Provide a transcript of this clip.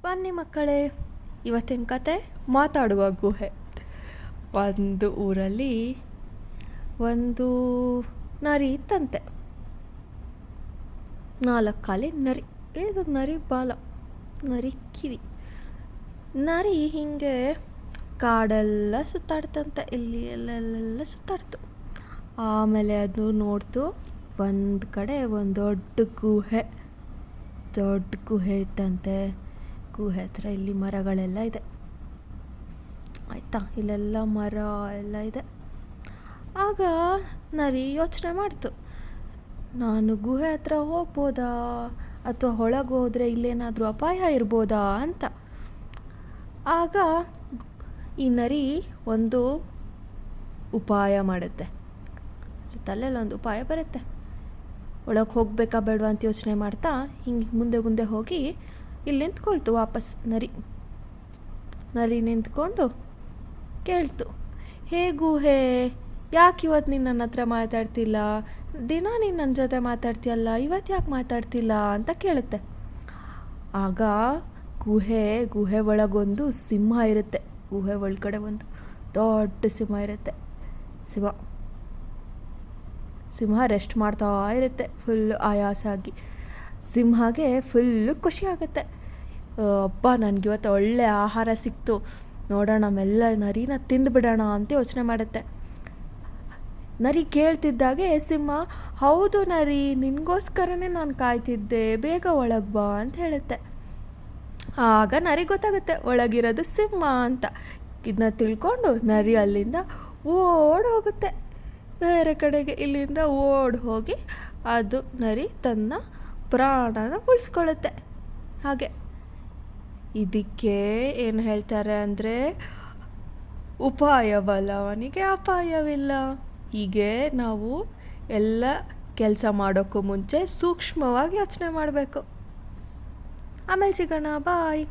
ಬನ್ನಿ ಮಕ್ಕಳೇ, ಇವತ್ತಿನ ಕತೆ ಮಾತಾಡುವ ಗುಹೆ. ಒಂದು ಊರಲ್ಲಿ ಒಂದು ನರಿ ಇತ್ತಂತೆ. 4 ಕಾಲಿನ ನರಿ. ಇದು ನರಿ ಬಾಲ, ನರಿ ಕಿವಿ. ನರಿ ಹೀಗೆ ಕಾಡೆಲ್ಲ ಸುತ್ತಾಡ್ತಂತೆ, ಇಲ್ಲಿ ಎಲ್ಲೆಲ್ಲ ಸುತ್ತಾಡ್ತು. ಆಮೇಲೆ ಅದು ನೋಡ್ತು, ಒಂದು ಕಡೆ ಒಂದು ದೊಡ್ಡ ಗುಹೆ ಇತ್ತಂತೆ. ಗುಹೆ ಹತ್ರ ಇಲ್ಲಿ ಮರಗಳೆಲ್ಲ ಇದೆ ಆಯಿತಾ, ಇಲ್ಲೆಲ್ಲ ಮರ ಎಲ್ಲ ಇದೆ. ಆಗ ನರಿ ಯೋಚನೆ ಮಾಡ್ತು, ನಾನು ಗುಹೆ ಹತ್ರ ಹೋಗ್ಬೋದಾ ಅಥವಾ ಒಳಗೆ ಹೋದರೆ ಇಲ್ಲೇನಾದರೂ ಅಪಾಯ ಇರ್ಬೋದಾ ಅಂತ. ಆಗ ಈ ನರಿ ಒಂದು ಉಪಾಯ ಮಾಡುತ್ತೆ. ತಲೆಯಲ್ಲಿ ಒಂದು ಉಪಾಯ ಬರುತ್ತೆ. ಒಳಗೆ ಹೋಗ್ಬೇಕಾ ಬೇಡವಾ ಅಂತ ಯೋಚನೆ ಮಾಡ್ತಾ ಹಿಂಗೆ ಮುಂದೆ ಹೋಗಿ ಇಲ್ಲಿ ನಿಂತ್ಕೊಳ್ತು. ವಾಪಸ್ ನರಿ ನಿಂತ್ಕೊಂಡು ಕೇಳ್ತು, ಹೇ ಗುಹೆ, ಯಾಕೆ ಇವತ್ತು ನೀನು ನನ್ನ ಹತ್ರ ಮಾತಾಡ್ತಿಲ್ಲ? ದಿನ ನೀನು ನನ್ನ ಜೊತೆ ಮಾತಾಡ್ತೀಯಲ್ಲ, ಇವತ್ತು ಯಾಕೆ ಮಾತಾಡ್ತಿಲ್ಲ ಅಂತ ಕೇಳುತ್ತೆ. ಆಗ ಗುಹೆ ಒಳಗೊಂದು ಸಿಂಹ ಇರುತ್ತೆ. ಗುಹೆ ಒಳಗಡೆ ಒಂದು ದೊಡ್ಡ ಸಿಂಹ ಇರುತ್ತೆ. ಸಿಂಹ ರೆಸ್ಟ್ ಮಾಡ್ತಾ ಇರುತ್ತೆ, ಫುಲ್ ಆಯಾಸ ಆಗಿ. ಸಿಂಹಗೆ ಫುಲ್ಲು ಖುಷಿ ಆಗುತ್ತೆ. ಅಬ್ಬ, ನನಗಿವತ್ತು ಒಳ್ಳೆ ಆಹಾರ ಸಿಕ್ತು, ನೋಡೋಣ ಮೆಲ್ಲ ನರಿನ ತಿಂದುಬಿಡೋಣ ಅಂತ ಯೋಚನೆ ಮಾಡುತ್ತೆ. ನರಿ ಕೇಳ್ತಿದ್ದಾಗೆ ಸಿಂಹ, ಹೌದು ನರಿ, ನಿನಗೋಸ್ಕರನೇ ನಾನು ಕಾಯ್ತಿದ್ದೆ, ಬೇಗ ಒಳಗೆ ಬಾ ಅಂತ ಹೇಳುತ್ತೆ. ಆಗ ನರಿ ಗೊತ್ತಾಗುತ್ತೆ ಒಳಗಿರೋದು ಸಿಂಹ ಅಂತ. ಇದನ್ನ ತಿಳ್ಕೊಂಡು ನರಿ ಅಲ್ಲಿಂದ ಓಡ್ ಹೋಗುತ್ತೆ ಬೇರೆ ಕಡೆಗೆ. ಇಲ್ಲಿಂದ ಓಡ್ ಹೋಗಿ ಅದು ನರಿ ತನ್ನ ಪ್ರಾಣನ ಉಳಿಸ್ಕೊಳ್ಳುತ್ತೆ. ಹಾಗೆ ಇದಕ್ಕೆ ಏನು ಹೇಳ್ತಾರೆ ಅಂದರೆ, ಉಪಾಯ ಬಲ್ಲವನಿಗೆ ಅಪಾಯವಿಲ್ಲ. ಹೀಗೆ ನಾವು ಎಲ್ಲ ಕೆಲಸ ಮಾಡೋಕ್ಕೂ ಮುಂಚೆ ಸೂಕ್ಷ್ಮವಾಗಿ ಯೋಚನೆ ಮಾಡಬೇಕು. ಆಮೇಲೆ ಸಿಗೋಣ, ಬಾಯ್.